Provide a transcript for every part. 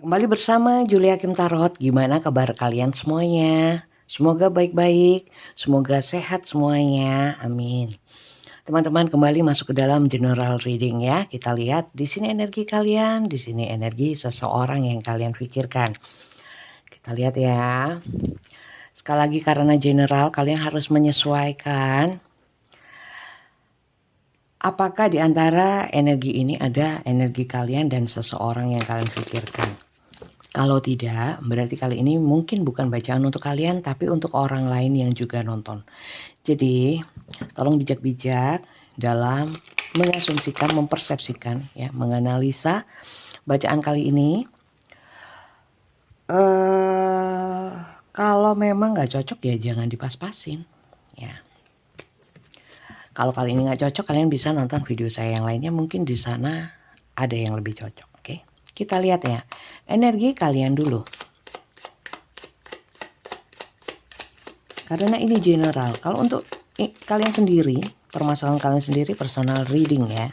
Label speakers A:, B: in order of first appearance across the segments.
A: Kembali bersama Julia Kim Tarot. Gimana kabar kalian semuanya? Semoga baik-baik, semoga sehat semuanya. Amin. Teman-teman kembali masuk ke dalam general reading ya. Kita lihat di sini energi kalian, di sini energi seseorang yang kalian pikirkan. Kita lihat ya. Sekali lagi karena general kalian harus menyesuaikan. Apakah di antara energi ini ada energi kalian dan seseorang yang kalian pikirkan? Kalau tidak, berarti kali ini mungkin bukan bacaan untuk kalian, tapi untuk orang lain yang juga nonton. Jadi, tolong bijak-bijak dalam mengasumsikan, mempersepsikan, ya, menganalisa bacaan kali ini. Kalau memang nggak cocok ya jangan dipas-pasin, ya. Kalau kali ini nggak cocok, kalian bisa nonton video saya yang lainnya. Mungkin di sana ada yang lebih cocok. Oke, kita lihat ya energi kalian dulu. Karena ini general. Kalau untuk kalian sendiri, permasalahan kalian sendiri, personal reading ya.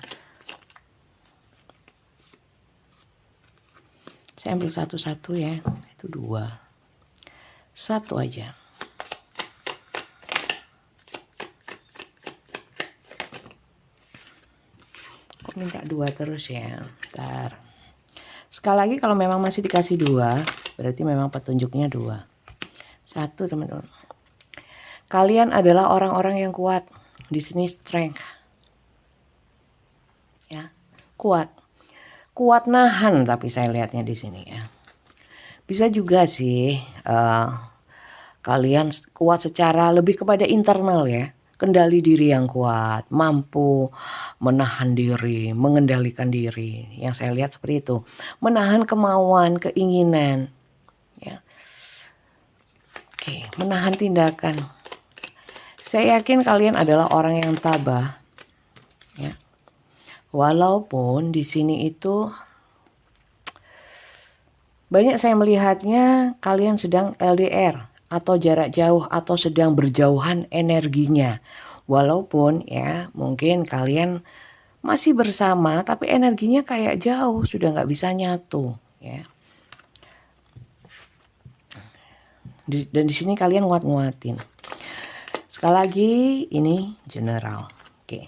A: Saya ambil satu-satu ya. Itu 2. 1 aja. Kok minta 2 terus ya? Bentar. Sekali lagi kalau memang masih dikasih 2, berarti memang petunjuknya 2. 1 teman-teman. Kalian adalah orang-orang yang kuat. Di sini strength. Ya, kuat. Kuat nahan tapi saya lihatnya di sini ya. Bisa juga sih kalian kuat secara lebih kepada internal ya. Kendali diri yang kuat, mampu menahan diri, mengendalikan diri. Yang saya lihat seperti itu. Menahan kemauan, keinginan. Ya. Oke, menahan tindakan. Saya yakin kalian adalah orang yang tabah. Ya. Walaupun di sini itu banyak saya melihatnya kalian sedang LDR atau jarak jauh atau sedang berjauhan energinya. Walaupun ya mungkin kalian masih bersama tapi energinya kayak jauh, sudah nggak bisa nyatu ya. Dan di sini kalian nguat-nguatin. Sekali lagi ini general. Oke,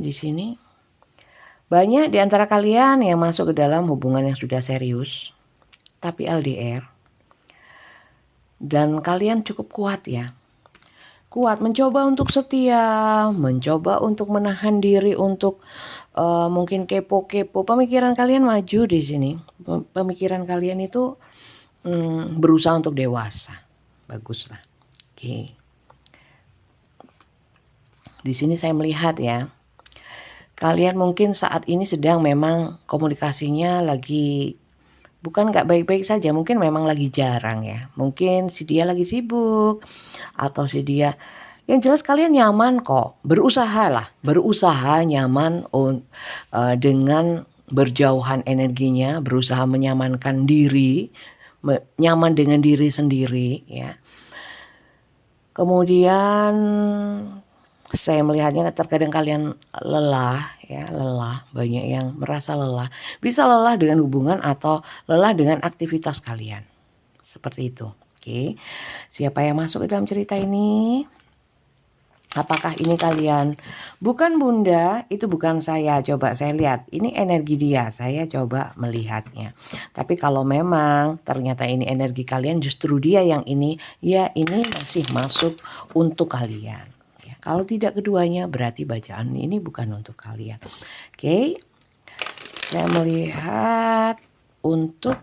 A: di sini banyak di antara kalian yang masuk ke dalam hubungan yang sudah serius, tapi LDR. Dan kalian cukup kuat ya. Kuat mencoba untuk setia, mencoba untuk menahan diri untuk mungkin kepo-kepo. Pemikiran kalian maju di sini. Pemikiran kalian itu berusaha untuk dewasa. Baguslah. Oke. Di sini saya melihat ya. Kalian mungkin saat ini sedang memang komunikasinya lagi bukan nggak baik-baik saja, mungkin memang lagi jarang ya. Mungkin si dia lagi sibuk atau si dia, yang jelas kalian nyaman kok. Berusaha nyaman dengan berjauhan energinya, berusaha menyamankan diri, nyaman dengan diri sendiri ya. Kemudian saya melihatnya terkadang kalian lelah ya, banyak yang merasa lelah. Bisa lelah dengan hubungan atau lelah dengan aktivitas kalian. Seperti itu. Oke. Siapa yang masuk ke dalam cerita ini? Apakah ini kalian? Bukan Bunda, itu bukan saya. Coba saya lihat. Ini energi dia. Saya coba melihatnya. Tapi kalau memang ternyata ini energi kalian, justru dia yang ini, ya ini masih masuk untuk kalian. Kalau tidak keduanya berarti bacaan ini bukan untuk kalian. Oke. Saya melihat untuk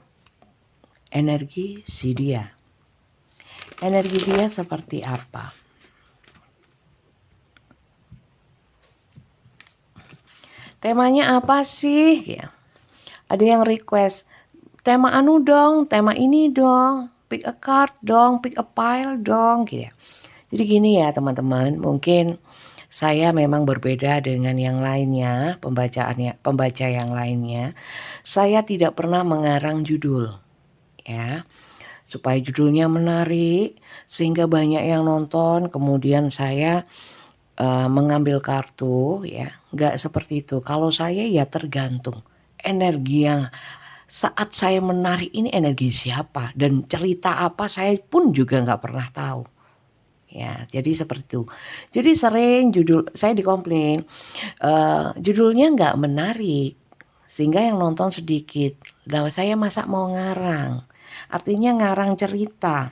A: energi si dia. Energi dia seperti apa? Temanya apa sih? Ya. Ada yang request tema anu dong, tema ini dong, pick a card dong, pick a pile dong gitu ya. Jadi gini ya teman-teman, mungkin saya memang berbeda dengan yang lainnya, pembaca yang lainnya. Saya tidak pernah mengarang judul, ya, supaya judulnya menarik sehingga banyak yang nonton. Kemudian saya mengambil kartu, ya, nggak seperti itu. Kalau saya ya tergantung energi yang saat saya menari ini energi siapa dan cerita apa saya pun juga nggak pernah tahu. Ya, jadi seperti itu. Jadi sering judul saya dikomplain, judulnya nggak menarik, sehingga yang nonton sedikit. Nah, saya masa mau ngarang, artinya ngarang cerita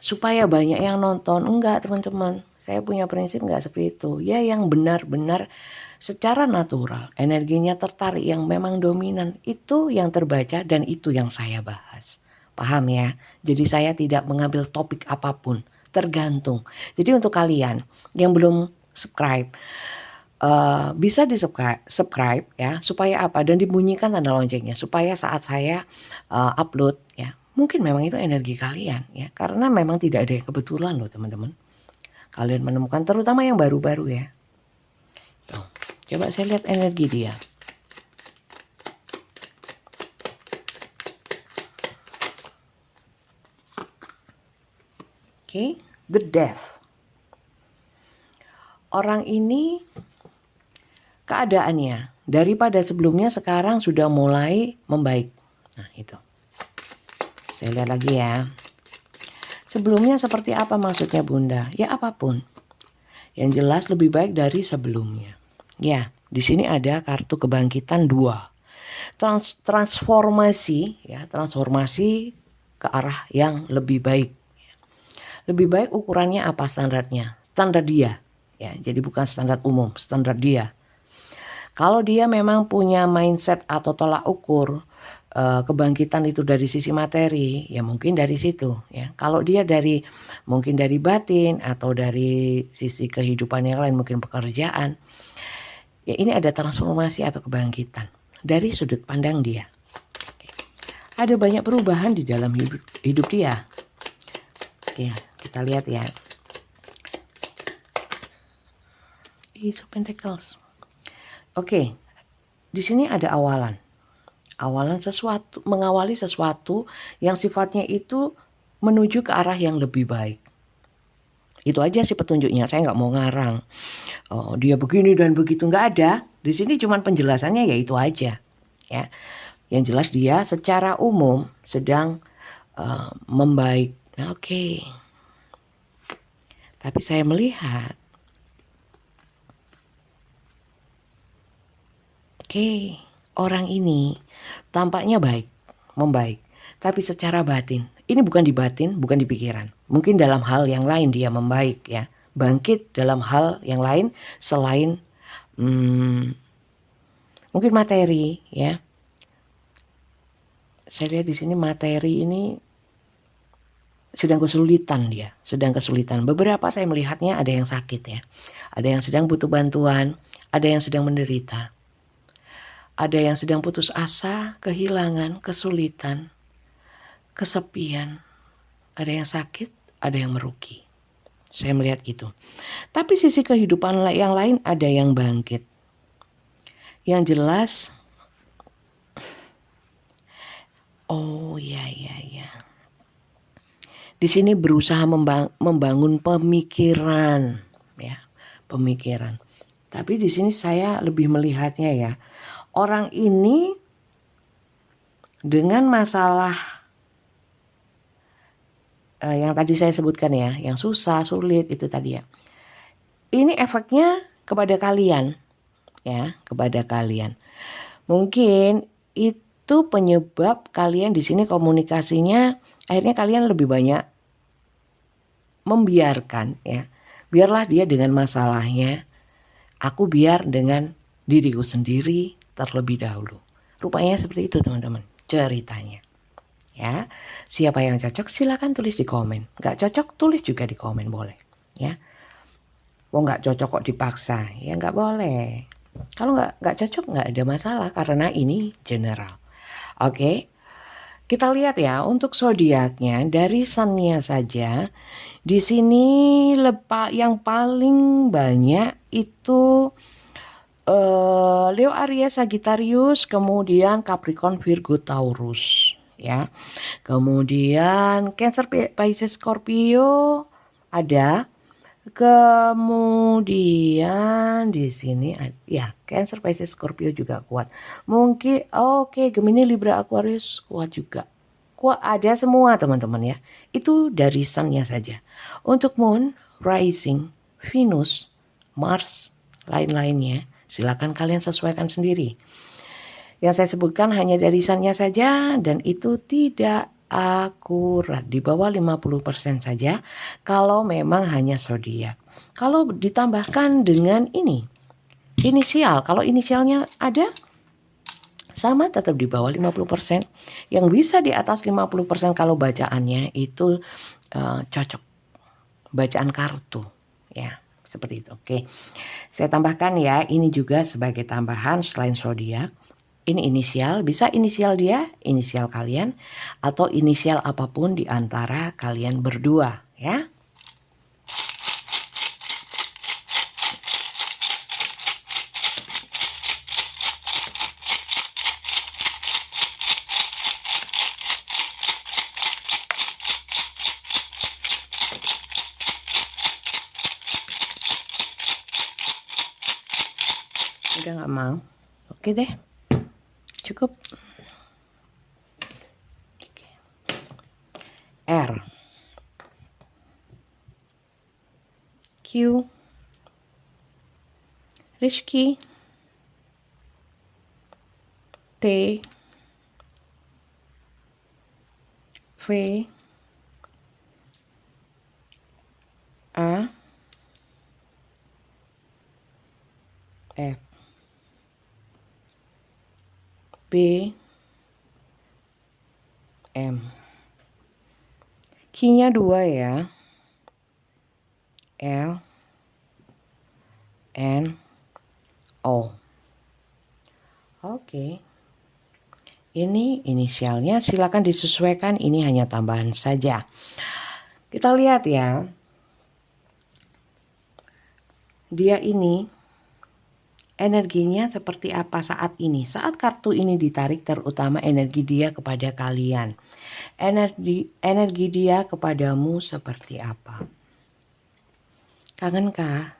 A: supaya banyak yang nonton. Enggak teman-teman, saya punya prinsip enggak seperti itu. Ya yang benar-benar secara natural, energinya tertarik yang memang dominan, itu yang terbaca dan itu yang saya bahas. Paham ya? Jadi saya tidak mengambil topik apapun, tergantung. Jadi untuk kalian yang belum subscribe, bisa di subscribe ya, supaya apa? Dan dibunyikan tanda loncengnya supaya saat saya upload ya, mungkin memang itu energi kalian ya, karena memang tidak ada yang kebetulan loh teman-teman. Kalian menemukan terutama yang baru-baru ya. Tuh, coba saya lihat energi dia. Oke, the death. Orang ini keadaannya daripada sebelumnya sekarang sudah mulai membaik. Nah, itu. Saya lihat lagi ya. Sebelumnya seperti apa maksudnya Bunda? Ya apapun. Yang jelas lebih baik dari sebelumnya. Ya, di sini ada kartu kebangkitan 2. Transformasi ya, transformasi ke arah yang lebih baik. Lebih baik ukurannya apa standarnya? Standar dia. Ya, jadi bukan standar umum, standar dia. Kalau dia memang punya mindset atau tolak ukur kebangkitan itu dari sisi materi, ya mungkin dari situ ya. Kalau dia mungkin dari batin atau dari sisi kehidupan yang lain, mungkin pekerjaan, ya ini ada transformasi atau kebangkitan dari sudut pandang dia. Ada banyak perubahan di dalam hidup dia. Oke, kita lihat ya. Ace of Pentacles. Oke, di sini ada awalan sesuatu, mengawali sesuatu yang sifatnya itu menuju ke arah yang lebih baik. Itu aja sih petunjuknya. Saya nggak mau ngarang. Oh, dia begini dan begitu, nggak ada. Di sini cuma penjelasannya ya itu aja. Ya, yang jelas dia secara umum sedang membaik. Nah, oke. Tapi saya melihat, orang ini tampaknya membaik. Tapi secara batin, ini bukan di batin, bukan di pikiran. Mungkin dalam hal yang lain dia membaik ya. Bangkit dalam hal yang lain selain mungkin materi ya. Saya lihat di sini materi ini sedang kesulitan dia, Beberapa saya melihatnya ada yang sakit ya. Ada yang sedang butuh bantuan, ada yang sedang menderita. Ada yang sedang putus asa, kehilangan, kesulitan, kesepian. Ada yang sakit, ada yang merugi. Saya melihat itu. Tapi sisi kehidupan yang lain ada yang bangkit. Yang jelas, oh ya. Di sini berusaha membangun pemikiran, ya, pemikiran. Tapi di sini saya lebih melihatnya ya, orang ini dengan masalah yang tadi saya sebutkan ya, yang susah, sulit itu tadi ya. Ini efeknya kepada kalian, ya, kepada kalian. Mungkin itu penyebab kalian di sini komunikasinya akhirnya kalian lebih banyak membiarkan ya. Biarlah dia dengan masalahnya, aku biar dengan diriku sendiri terlebih dahulu. Rupanya seperti itu teman-teman ceritanya. Ya, siapa yang cocok silakan tulis di komen. Gak cocok tulis juga di komen boleh. Ya, mau gak cocok kok dipaksa, ya gak boleh. Kalau gak cocok gak ada masalah karena ini general. Oke, kita lihat ya untuk zodiaknya dari Sun-nya saja. Di sini yang paling banyak itu Leo, Aries, Sagittarius, kemudian Capricorn, Virgo, Taurus, ya. Kemudian Cancer, Pisces, Scorpio ada, Kemudian di sini ya Cancer, Pisces, Scorpio juga kuat. Mungkin oke, Gemini, Libra, Aquarius kuat juga. Kuat ada semua teman-teman ya. Itu dari sun-nya saja. Untuk moon, rising, Venus, Mars, lain-lainnya silakan kalian sesuaikan sendiri. Yang saya sebutkan hanya dari sun-nya saja dan itu tidak akurat, di bawah 50% saja kalau memang hanya zodiak. Kalau ditambahkan dengan ini inisial, kalau inisialnya ada sama tetap di bawah 50%. Yang bisa di atas 50% kalau bacaannya itu cocok. Bacaan kartu ya, seperti itu. Oke. Saya tambahkan ya, ini juga sebagai tambahan selain zodiak. Ini inisial, bisa inisial dia, inisial kalian, atau inisial apapun di antara kalian berdua ya. Udah nggak mau? Oke deh, cukup. R, Q, Rizky, T, V, A, F, B, M. Q-nya 2 ya. L, N, O. Oke. Ini inisialnya silakan disesuaikan, ini hanya tambahan saja. Kita lihat ya. Dia ini energinya seperti apa saat ini. Saat kartu ini ditarik, terutama energi dia kepada kalian. Energi dia kepadamu seperti apa? Kangenkah?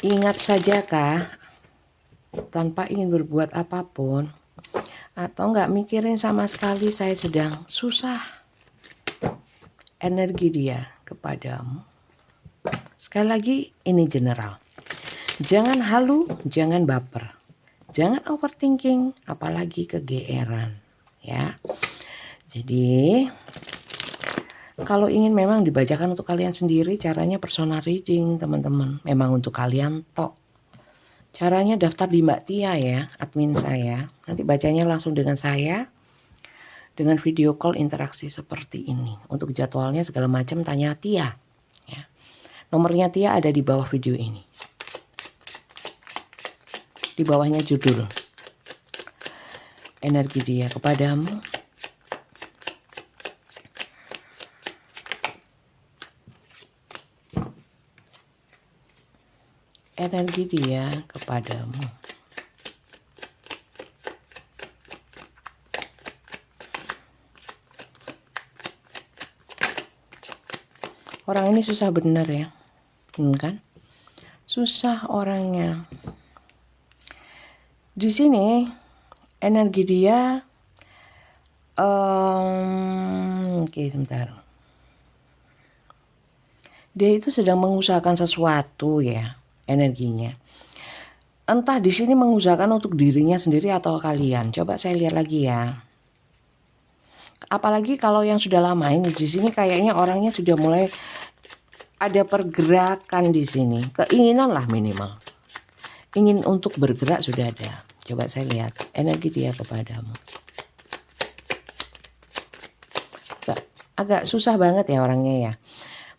A: Ingat saja kah? Tanpa ingin berbuat apapun? Atau nggak mikirin sama sekali saya sedang susah? Energi dia kepadamu. Sekali lagi ini general. Jangan halu, jangan baper. Jangan overthinking, apalagi kegeeran. Ya. Jadi kalau ingin memang dibacakan untuk kalian sendiri, caranya personal reading teman-teman. Memang untuk kalian tok. Caranya daftar di Mbak Tia ya, admin saya. Nanti bacanya langsung dengan saya. Dengan video call interaksi seperti ini. Untuk jadwalnya segala macam tanya Tia. Ya. Nomornya Tia ada di bawah video ini. Di bawahnya judul. Energi dia kepadamu. Energi dia kepadamu. Orang ini susah bener ya, kan? Susah orangnya. Di sini energi dia, oke sebentar. Dia itu sedang mengusahakan sesuatu ya. Energinya. Entah di sini mengusahakan untuk dirinya sendiri atau kalian. Coba saya lihat lagi ya. Apalagi kalau yang sudah lama ini di sini kayaknya orangnya sudah mulai ada pergerakan di sini. Keinginan lah minimal. Ingin untuk bergerak sudah ada. Coba saya lihat energi dia kepadamu. Agak susah banget ya orangnya ya.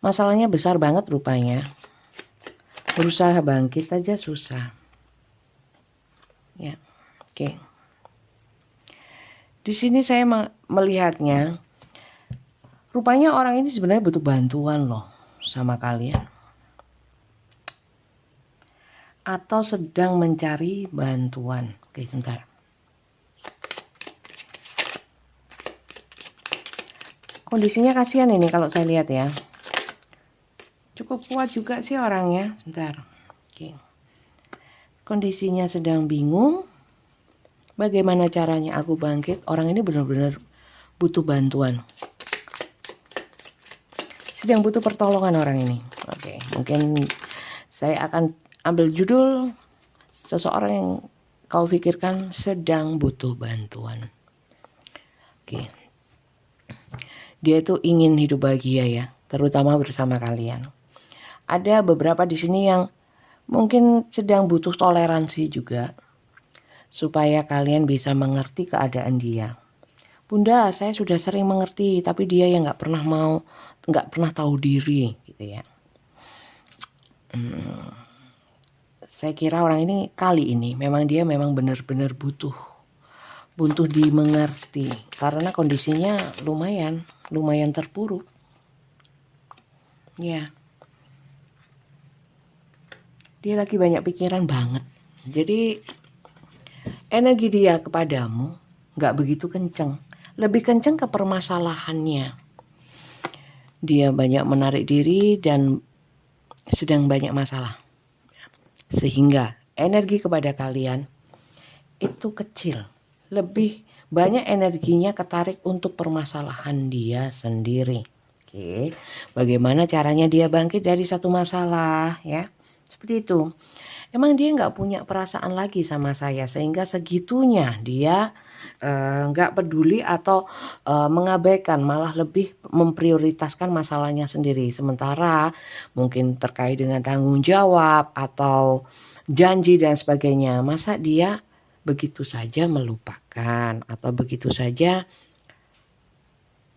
A: Masalahnya besar banget rupanya. Berusaha bangkit aja susah. Ya, oke. Di sini saya melihatnya, rupanya orang ini sebenarnya butuh bantuan loh sama kalian. Atau sedang mencari bantuan. Oke, sebentar. Kondisinya kasihan ini kalau saya lihat ya. cukup kuat juga sih orangnya. Sebentar. Oke. Kondisinya sedang bingung. Bagaimana caranya aku bangkit? Orang ini benar-benar butuh bantuan. Sedang butuh pertolongan orang ini. Oke, mungkin saya akan ambil judul seseorang yang kau pikirkan sedang butuh bantuan. Oke. Dia itu ingin hidup bahagia ya, terutama bersama kalian. Ada beberapa di sini yang mungkin sedang butuh toleransi juga, supaya kalian bisa mengerti keadaan dia. Bunda, saya sudah sering mengerti, tapi dia yang nggak pernah tahu diri, gitu ya. Saya kira orang ini kali ini memang benar-benar butuh dimengerti, karena kondisinya lumayan terpuruk. Ya, dia lagi banyak pikiran banget. Jadi energi dia kepadamu nggak begitu kenceng, lebih kenceng ke permasalahannya. Dia banyak menarik diri dan sedang banyak masalah, sehingga energi kepada kalian itu kecil, lebih banyak energinya ketarik untuk permasalahan dia sendiri. Oke, bagaimana caranya dia bangkit dari satu masalah ya, seperti itu. Emang dia nggak punya perasaan lagi sama saya, sehingga segitunya dia nggak peduli atau mengabaikan, malah lebih memprioritaskan masalahnya sendiri. Sementara mungkin terkait dengan tanggung jawab atau janji dan sebagainya, masa dia begitu saja melupakan atau begitu saja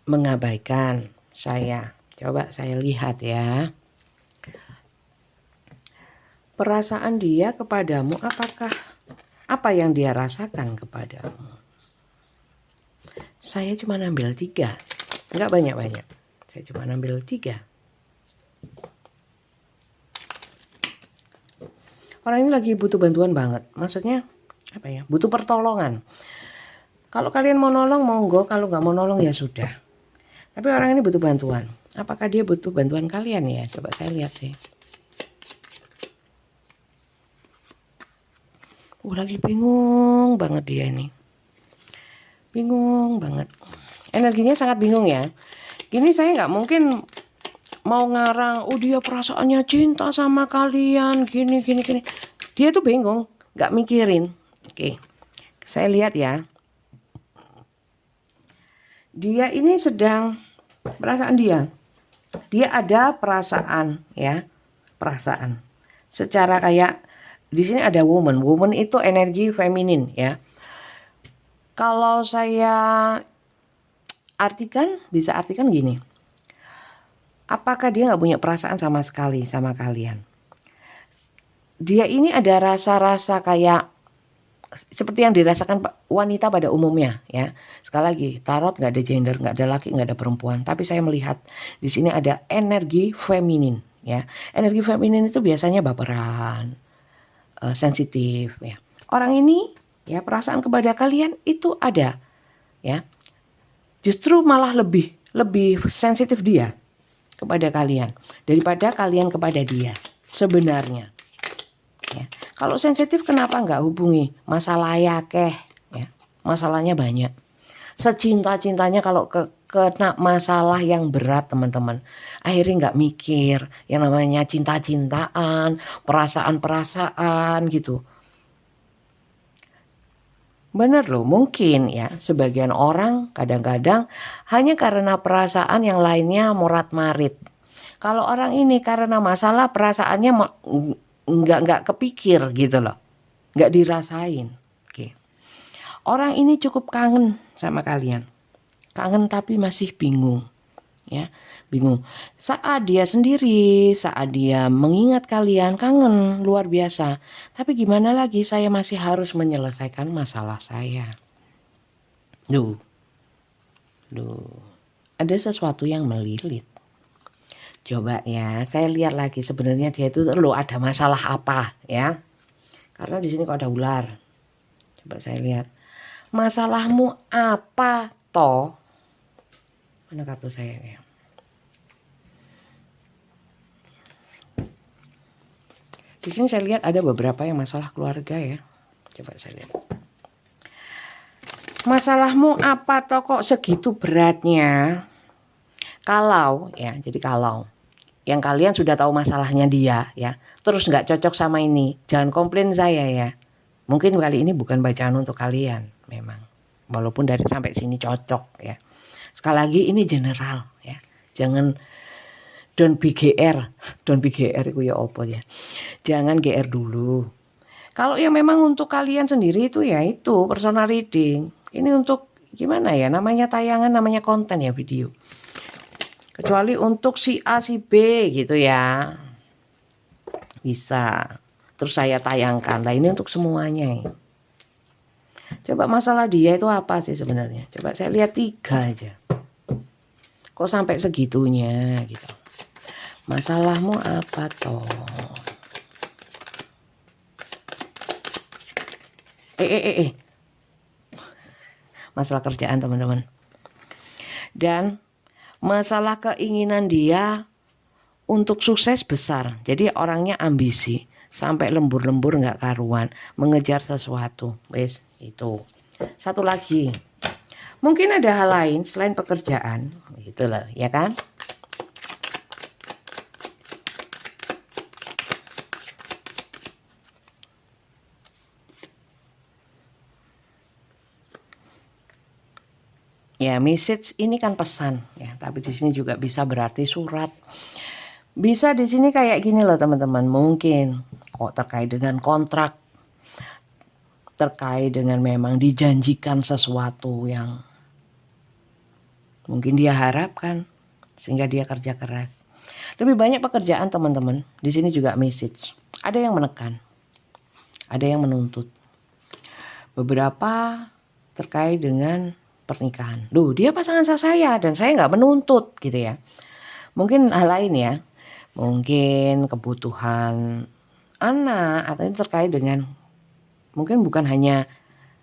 A: mengabaikan saya. Coba saya lihat ya. Perasaan dia kepadamu, apakah apa yang dia rasakan kepadamu? Saya cuma ambil 3, nggak banyak-banyak. Saya cuma ambil 3. Orang ini lagi butuh bantuan banget. Maksudnya apa ya? Butuh pertolongan. Kalau kalian mau nolong monggo, kalau nggak mau nolong ya sudah. Tapi orang ini butuh bantuan. Apakah dia butuh bantuan kalian ya? Coba saya lihat sih. Lagi bingung banget dia ini. Bingung banget. Energinya sangat bingung ya. Gini saya nggak mungkin mau ngarang, dia perasaannya cinta sama kalian, gini. Dia tuh bingung, nggak mikirin. Oke, saya lihat ya. Dia ini sedang perasaan dia ada perasaan ya, perasaan. Secara kayak di sini ada woman itu energi feminin ya. Kalau saya bisa artikan gini. Apakah dia nggak punya perasaan sama sekali sama kalian? Dia ini ada rasa-rasa kayak seperti yang dirasakan wanita pada umumnya ya. Sekali lagi, tarot nggak ada gender, nggak ada laki, nggak ada perempuan. Tapi saya melihat di sini ada energi feminin ya. Energi feminin itu biasanya baperan, sensitif ya. Orang ini ya, perasaan kepada kalian itu ada ya. Justru malah lebih sensitif dia kepada kalian daripada kalian kepada dia sebenarnya ya. Kalau sensitif kenapa nggak hubungi? Masalah yakeh ya, masalahnya banyak. Secinta-cintanya kalau kena masalah yang berat teman-teman, akhirnya nggak mikir yang namanya cinta-cintaan, perasaan-perasaan gitu. Bener loh, mungkin ya sebagian orang kadang-kadang hanya karena perasaan, yang lainnya morat-marit. Kalau orang ini karena masalah perasaannya nggak kepikir gitu loh, nggak dirasain. Oke. Orang ini cukup kangen sama kalian, kangen tapi masih bingung ya, bingung. Saat dia sendiri, saat dia mengingat kalian, kangen luar biasa. Tapi gimana lagi, saya masih harus menyelesaikan masalah saya. Duh, ada sesuatu yang melilit. Coba ya, saya lihat lagi sebenarnya dia itu ada masalah apa ya? Karena di sini kok ada ular. Coba saya lihat. Masalahmu apa toh? Mana kartu saya ya? Di sini saya lihat ada beberapa yang masalah keluarga ya. Coba saya lihat. Masalahmu apa toh kok segitu beratnya? Kalau ya, jadi kalau yang kalian sudah tahu masalahnya dia ya, terus nggak cocok sama ini, jangan komplain saya ya. Mungkin kali ini bukan bacaan untuk kalian memang. Walaupun dari sampai sini cocok ya. Sekali lagi ini general ya. Jangan don't be GR. Don't be GR itu ya opo ya. Jangan GR dulu. Kalau yang memang untuk kalian sendiri itu ya itu personal reading. Ini untuk gimana ya? Namanya tayangan, namanya konten ya video. Kecuali untuk si A, si B gitu ya. Bisa. Terus saya tayangkan. Nah ini untuk semuanya. Coba masalah dia itu apa sih sebenarnya? Coba saya lihat 3 aja. Kok sampai segitunya gitu. Masalahmu apa toh? Masalah kerjaan teman-teman. Dan masalah keinginan dia untuk sukses besar. Jadi orangnya ambisi. Sampai lembur-lembur gak karuan. Mengejar sesuatu. Wes itu. Satu lagi. Mungkin ada hal lain selain pekerjaan. Gitu loh ya kan. Ya, message ini kan pesan ya, tapi di sini juga bisa berarti surat. Bisa di sini kayak gini loh teman-teman, mungkin kok terkait dengan kontrak, terkait dengan memang dijanjikan sesuatu yang mungkin dia harapkan sehingga dia kerja keras. Lebih banyak pekerjaan teman-teman, di sini juga message. Ada yang menekan, ada yang menuntut. Beberapa terkait dengan pernikahan. Duh, dia pasangan saya dan saya nggak menuntut gitu ya. Mungkin hal lain ya. Mungkin kebutuhan anak atau ini terkait dengan mungkin bukan hanya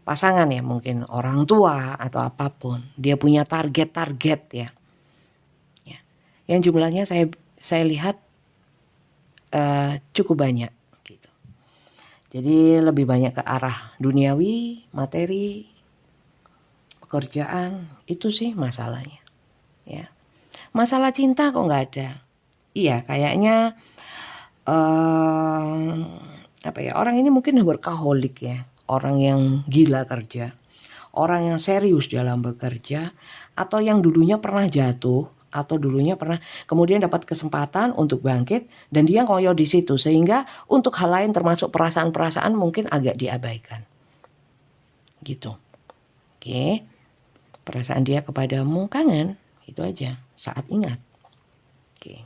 A: pasangan ya, mungkin orang tua atau apapun. Dia punya target-target ya. Ya. Yang jumlahnya saya lihat cukup banyak gitu. Jadi lebih banyak ke arah duniawi, materi, pekerjaan, itu sih masalahnya ya. Masalah cinta kok nggak ada. Iya kayaknya apa ya, orang ini mungkin workaholic ya, orang yang gila kerja, orang yang serius dalam bekerja, atau yang dulunya pernah jatuh atau dulunya pernah kemudian dapat kesempatan untuk bangkit dan dia ngoyo di situ sehingga untuk hal lain termasuk perasaan-perasaan mungkin agak diabaikan gitu. Oke. Perasaan dia kepadamu kangen, itu aja, saat ingat. Oke.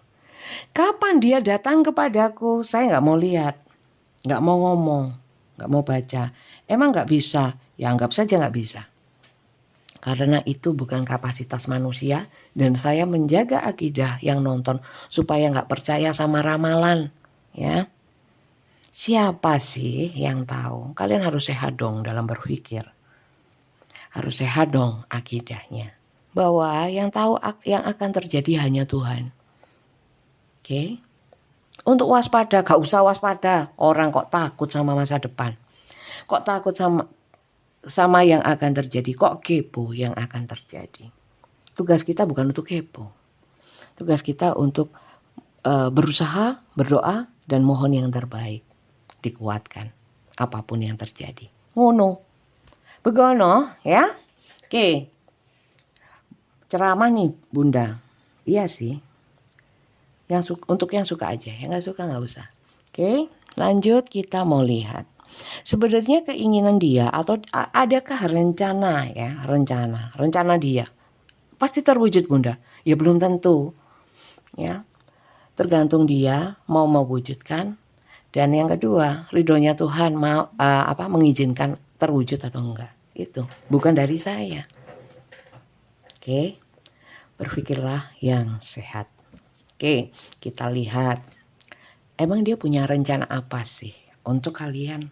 A: Kapan dia datang kepadaku, saya nggak mau lihat, nggak mau ngomong, nggak mau baca. Emang nggak bisa, ya anggap saja nggak bisa. Karena itu bukan kapasitas manusia dan saya menjaga akidah yang nonton supaya nggak percaya sama ramalan, ya. Siapa sih yang tahu? Kalian harus sehat dong dalam berpikir. Harus sehat dong akidahnya. Bahwa yang tahu yang akan terjadi hanya Tuhan. Oke. Untuk waspada, gak usah waspada. Orang kok takut sama masa depan. Kok takut sama yang akan terjadi. Kok kepo yang akan terjadi. Tugas kita bukan untuk kepo. Tugas kita untuk berusaha, berdoa, dan mohon yang terbaik. Dikuatkan. Apapun yang terjadi. Ngono. Begono ya. Oke. Ceramah nih Bunda. Iya sih. Untuk yang suka aja. Yang gak suka gak usah. Oke. Lanjut kita mau lihat. Sebenarnya keinginan dia atau adakah rencana ya. Rencana dia. Pasti terwujud Bunda. Ya belum tentu. Ya. Tergantung dia mau mewujudkan. Dan yang kedua. Ridhonya Tuhan mau mengizinkan terwujud atau enggak. Itu bukan dari saya. Oke, berpikirlah yang sehat. Oke, kita lihat. Emang dia punya rencana apa sih untuk kalian?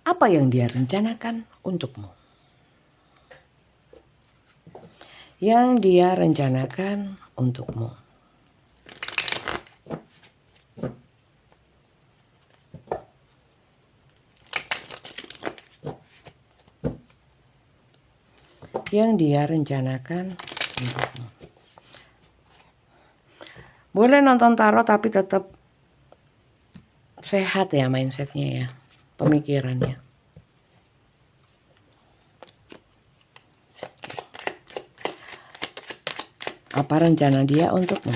A: Apa yang dia rencanakan untukmu? Yang dia rencanakan untukmu. yang dia rencanakan untukmu. Boleh nonton tarot tapi tetap sehat ya mindsetnya ya, pemikirannya. Apa rencana dia untukmu?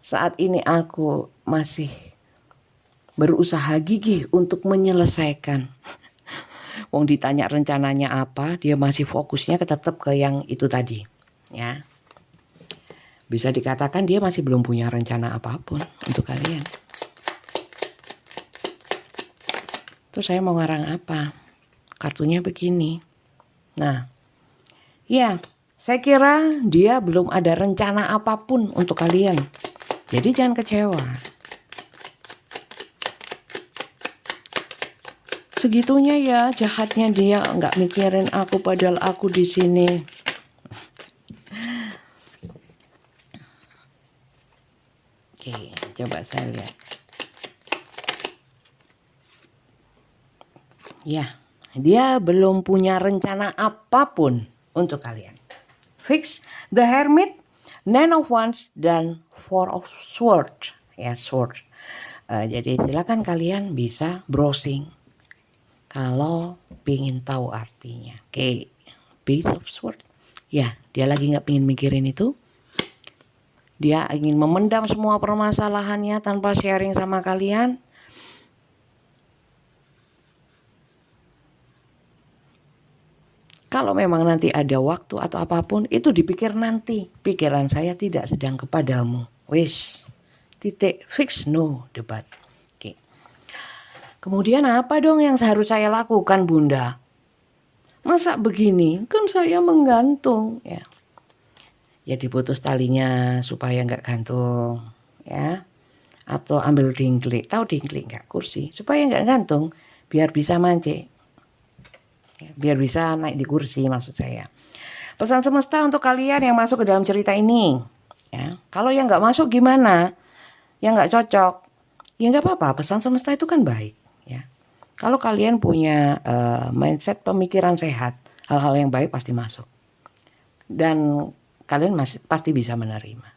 A: Saat ini aku masih berusaha gigih untuk menyelesaikan. Wong ditanya rencananya apa, dia masih fokusnya tetap ke yang itu tadi. Ya, bisa dikatakan dia masih belum punya rencana apapun untuk kalian. Terus saya mau ngarang apa? Kartunya begini. Nah, ya, saya kira dia belum ada rencana apapun untuk kalian. Jadi jangan kecewa. Segitunya ya jahatnya dia, nggak mikirin aku padahal aku di sini. Oke, coba saya lihat. Ya, dia belum punya rencana apapun untuk kalian. Fix, the Hermit, Nine of Wands, dan Four of Swords. Ya, sword. Jadi silakan kalian bisa browsing kalau pingin tahu artinya. Oke, Page of Swords. Ya, dia lagi nggak pingin mikirin itu. Dia ingin memendam semua permasalahannya tanpa sharing sama kalian. Kalau memang nanti ada waktu atau apapun, itu dipikir nanti. Pikiran saya tidak sedang kepadamu. Wis, titik, fix, no debat. Oke. Kemudian apa dong yang harus saya lakukan, Bunda? Masa begini? Kan saya menggantung. Ya diputus talinya supaya nggak gantung. Ya. Atau ambil dingklik. Tahu dingklik nggak? Kursi. Supaya nggak gantung. Biar bisa mancing. Biar bisa naik di kursi maksud saya. Pesan semesta untuk kalian yang masuk ke dalam cerita ini. Ya, kalau yang nggak masuk gimana? Yang nggak cocok, ya nggak apa-apa. Pesan semesta itu kan baik. Ya, kalau kalian punya mindset pemikiran sehat, hal-hal yang baik pasti masuk. Dan kalian pasti bisa menerima.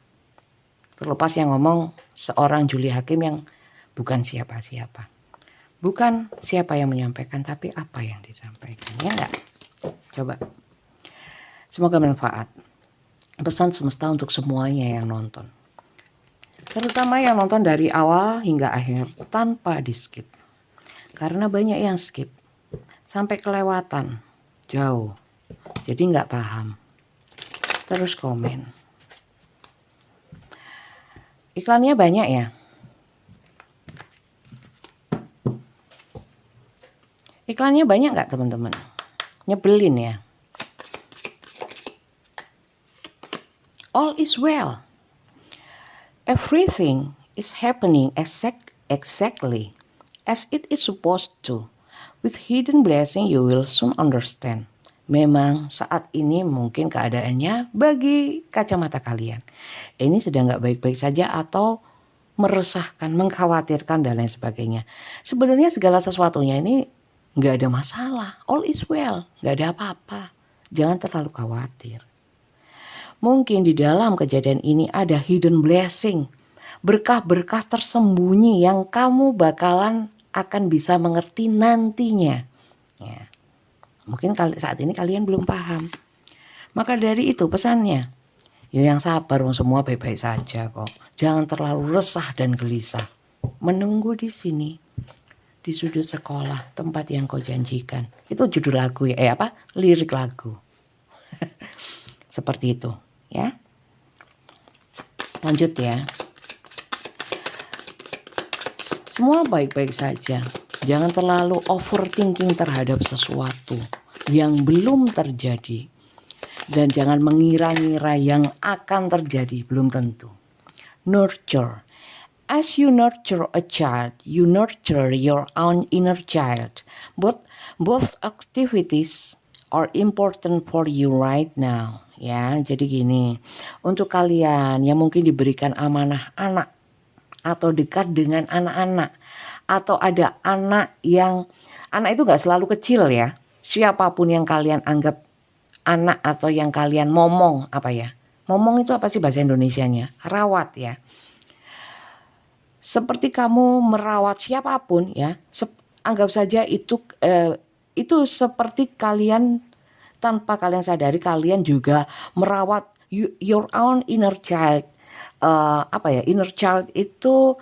A: Terlepas yang ngomong seorang Julie Hakim yang bukan siapa-siapa. Bukan siapa yang menyampaikan, tapi apa yang disampaikan. Ya enggak? Coba. Semoga bermanfaat. Pesan semesta untuk semuanya yang nonton. Terutama yang nonton dari awal hingga akhir tanpa di skip. Karena banyak yang skip. Sampai kelewatan. Jauh. Jadi nggak paham. Terus komen. Iklannya banyak ya? Iklannya banyak nggak teman-teman? Nyebelin ya? All is well. Everything is happening exactly as it is supposed to. With hidden blessing you will soon understand. Memang saat ini mungkin keadaannya bagi kacamata kalian. Ini sedang nggak baik-baik saja atau meresahkan, mengkhawatirkan dan lain sebagainya. Sebenarnya segala sesuatunya ini nggak ada masalah. All is well. Nggak ada apa-apa. Jangan terlalu khawatir. Mungkin di dalam kejadian ini ada hidden blessing. Berkah-berkah tersembunyi yang kamu bakalan akan bisa mengerti nantinya. Ya. Mungkin saat ini kalian belum paham. Maka dari itu pesannya. Ya yang sabar, semua baik-baik saja kok. Jangan terlalu resah dan gelisah. Menunggu di sini. Di sudut sekolah, tempat yang kau janjikan. Itu judul lagu ya, lirik lagu. Seperti itu, ya. Lanjut ya. Semua baik-baik saja. Jangan terlalu overthinking terhadap sesuatu yang belum terjadi. Dan jangan mengira-ngira yang akan terjadi, belum tentu. Nurture. As you nurture a child, you nurture your own inner child. Both activities are important for you right now. Ya, jadi gini, untuk kalian yang mungkin diberikan amanah atau dekat dengan anak-anak, atau ada anak itu nggak selalu kecil ya, siapapun yang kalian anggap anak atau yang kalian momong, momong itu apa sih bahasa Indonesianya, rawat ya, seperti kamu merawat siapapun ya, anggap saja itu seperti kalian, tanpa kalian sadari kalian juga merawat your own inner child. Inner child itu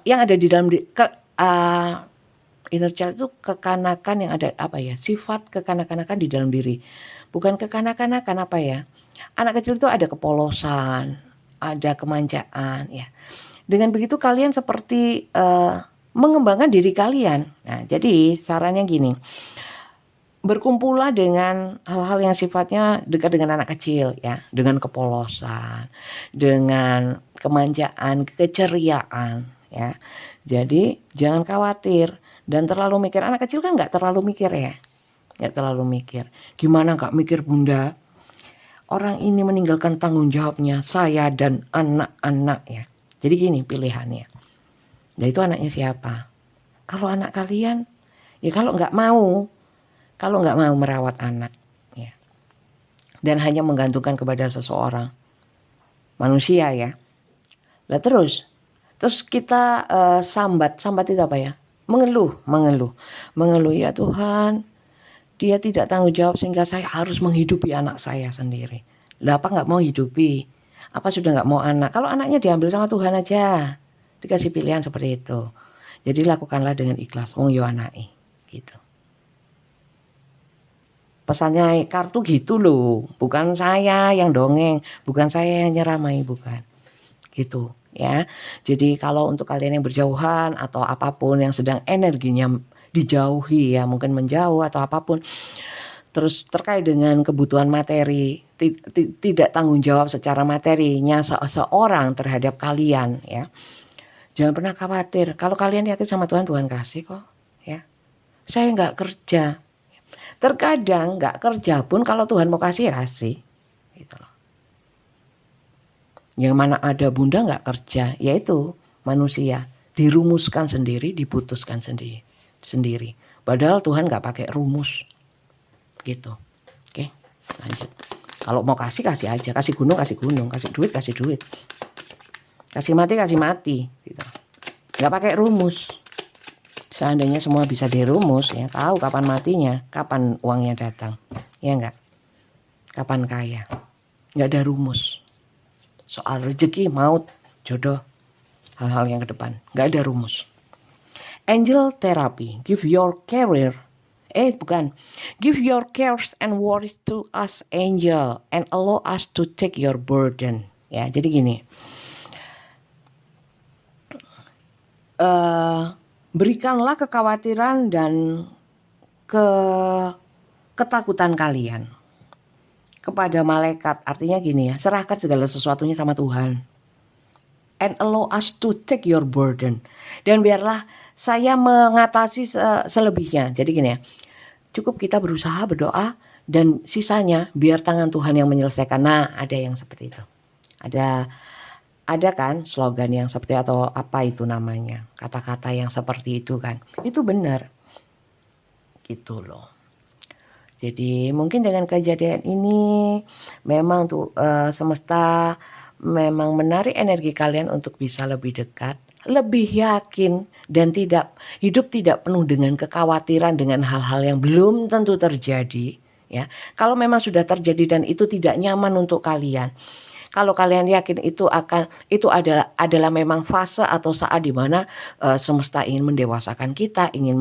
A: yang ada di dalam inner child itu kekanakan yang ada sifat kekanak-kanakan di dalam diri. Bukan kekanak-kanakan anak kecil itu ada kepolosan, ada kemanjaan ya. Dengan begitu kalian seperti mengembangkan diri kalian. Nah, jadi sarannya gini, berkumpullah dengan hal-hal yang sifatnya dekat dengan anak kecil ya, dengan kepolosan, dengan kemanjaan, keceriaan ya. Jadi jangan khawatir dan terlalu mikir. Anak kecil kan nggak terlalu mikir ya, nggak terlalu mikir. Gimana nggak mikir Bunda? Orang ini meninggalkan tanggung jawabnya saya dan anak-anak ya. Jadi gini pilihannya. Nah itu anaknya siapa? Kalau anak kalian, ya kalau nggak mau merawat anak, ya, dan hanya menggantungkan kepada seseorang, manusia ya. Lah terus kita sambat itu apa ya? Mengeluh ya Tuhan, dia tidak tanggung jawab sehingga saya harus menghidupi anak saya sendiri. Lah apa nggak mau hidupi? Apa sudah nggak mau anak? Kalau anaknya diambil sama Tuhan aja, dikasih pilihan seperti itu. Jadi lakukanlah dengan ikhlas. Wong yo anake, gitu. Pesannya kartu gitu loh, bukan saya yang dongeng, bukan saya yang nyeramai, bukan. Gitu ya. Jadi kalau untuk kalian yang berjauhan atau apapun yang sedang energinya dijauhi ya, mungkin menjauh atau apapun, terus terkait dengan kebutuhan materi, tidak tanggung jawab secara materinya seorang terhadap kalian ya. Jangan pernah khawatir. Kalau kalian yakin sama Tuhan, Tuhan kasih kok ya. Saya nggak kerja. Terkadang nggak kerja pun kalau Tuhan mau kasih ya kasih. Gitu loh. Yang mana ada Bunda nggak kerja, yaitu manusia dirumuskan sendiri, diputuskan sendiri. Padahal Tuhan nggak pakai rumus. Gitu. Oke, lanjut. Kalau mau kasih aja, kasih gunung, kasih duit, kasih mati, gitu. Nggak pakai rumus. Seandainya semua bisa dirumus ya, tahu kapan matinya, kapan uangnya datang, ya enggak? Kapan kaya? Nggak ada rumus. Soal rezeki, maut, jodoh, hal-hal yang ke depan, nggak ada rumus. Angel therapy, give your cares and worries to us angel and allow us to take your burden. Ya, jadi gini. Berikanlah kekhawatiran dan ketakutan kalian kepada malaikat. Artinya gini ya, serahkan segala sesuatunya sama Tuhan. And allow us to take your burden. Dan biarlah saya mengatasi selebihnya. Jadi gini ya, cukup kita berusaha, berdoa, dan sisanya biar tangan Tuhan yang menyelesaikan. Nah, ada yang seperti itu. Ada kan slogan yang seperti, atau apa itu namanya, kata-kata yang seperti itu kan, itu benar gitu loh. Jadi mungkin dengan kejadian ini memang tuh semesta memang menarik energi kalian untuk bisa lebih dekat, lebih yakin, dan hidup tidak penuh dengan kekhawatiran dengan hal-hal yang belum tentu terjadi ya. Kalau memang sudah terjadi dan itu tidak nyaman untuk kalian, kalau kalian yakin itu adalah memang fase atau saat di mana semesta ingin mendewasakan kita, ingin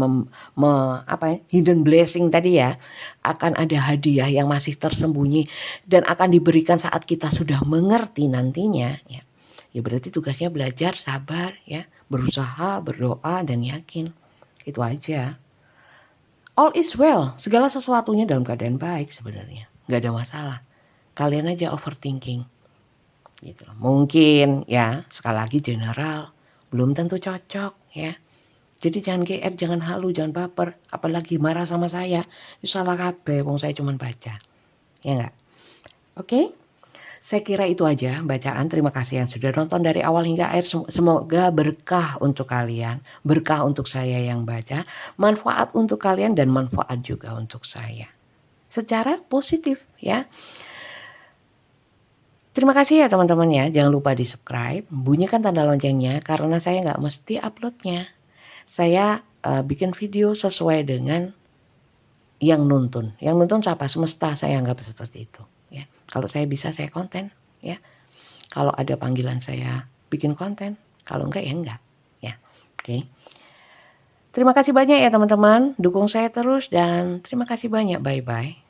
A: hidden blessing tadi ya, akan ada hadiah yang masih tersembunyi dan akan diberikan saat kita sudah mengerti nantinya ya. Ya berarti tugasnya belajar, sabar ya, berusaha, berdoa dan yakin. Itu aja. All is well, segala sesuatunya dalam keadaan baik sebenarnya. Nggak ada masalah. Kalian aja overthinking. Gitu. Mungkin ya, sekali lagi general, belum tentu cocok ya. Jadi jangan GR, jangan halu, jangan baper, apalagi marah sama saya. Itu salah kabeh, wong saya cuma baca. Ya enggak? Oke? Saya kira itu aja bacaan. Terima kasih yang sudah nonton dari awal hingga akhir. Semoga berkah untuk kalian, berkah untuk saya yang baca, manfaat untuk kalian dan manfaat juga untuk saya. Secara positif ya. Terima kasih ya teman-teman ya. Jangan lupa di-subscribe, bunyikan tanda loncengnya karena saya nggak mesti uploadnya. Saya bikin video sesuai dengan yang nuntun. Yang nuntun siapa? Semesta, saya anggap seperti itu ya. Kalau saya bisa saya konten ya. Kalau ada panggilan saya bikin konten, kalau enggak ya enggak ya. Oke. Terima kasih banyak ya teman-teman, dukung saya terus dan terima kasih banyak. Bye-bye.